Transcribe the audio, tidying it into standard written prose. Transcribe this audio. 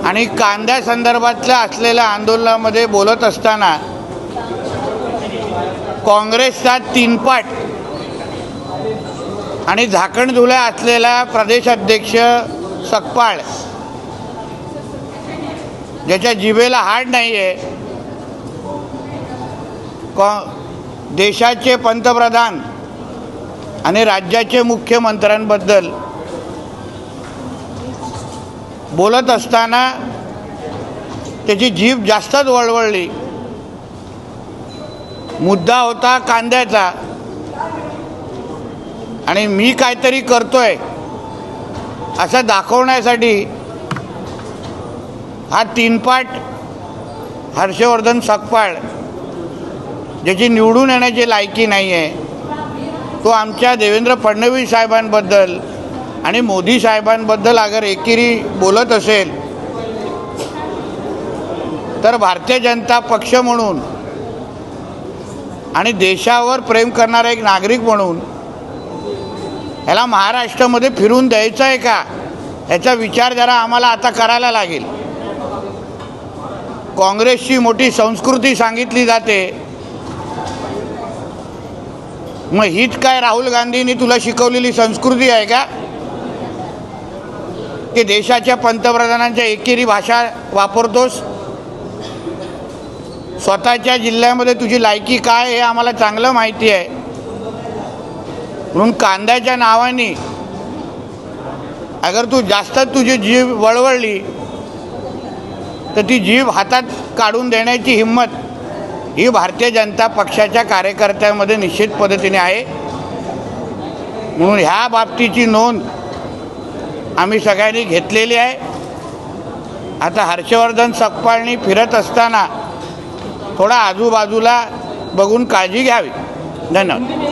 आणि कांद्या संदर्भातल्या असलेल्या आंदोलनामध्ये बोलत असताना काँग्रेसचा तीनपाट आणि झाकणझुल्या असलेला प्रदेशाध्यक्ष सकपाळ, ज्याच्या जिभेला हाड नाही आहे, देशाचे पंतप्रधान आणि राज्याचे मुख्यमंत्र्यांबद्दल बोलत असताना त्याची जीभ जास्तच वळवळली. मुद्दा होता कांद्याचा आणि मी काहीतरी करतोय असं दाखवण्यासाठी हा तीनपाट हर्षवर्धन सकपाळ, ज्याची निवडून येण्याची लायकी नाही आहे, तो आमच्या देवेंद्र फडणवीस साहेबांबद्दल आणि मोदी साहेबांबद्दल अगर एकेरी बोलत असेल तर भारतीय जनता पक्ष म्हणून आणि देशावर प्रेम करणारा एक नागरिक म्हणून याला महाराष्ट्रामध्ये फिरून द्यायचं आहे का, याचा विचार जरा आम्हाला आता करायला लागेल. काँग्रेसची मोठी संस्कृती सांगितली जाते, मग हीच काय राहुल गांधींनी तुला शिकवलेली संस्कृती आहे का, की देशाच्या पंतप्रधानांच्या एकेरी भाषा वापरतोस? स्वतःच्या जिल्ह्यामध्ये तुझी लायकी काय हे आम्हाला चांगलं माहिती आहे. म्हणून कांद्याच्या नावाने अगर तू जास्त तुझी जीभ वळवळली तर ती जीभ हातात काढून देण्याची हिंमत ही भारतीय जनता पक्षाच्या कार्यकर्त्यांमध्ये निश्चित पद्धतीने आहे. म्हणून ह्या बाबतीची नोंद आम्ही सगळ्यांनी घेतलेली आहे. आता हर्षवर्धन सकपाळनी फिरत असताना थोडा आजूबाजूला बघून काळजी घ्यावी. धन्यवाद.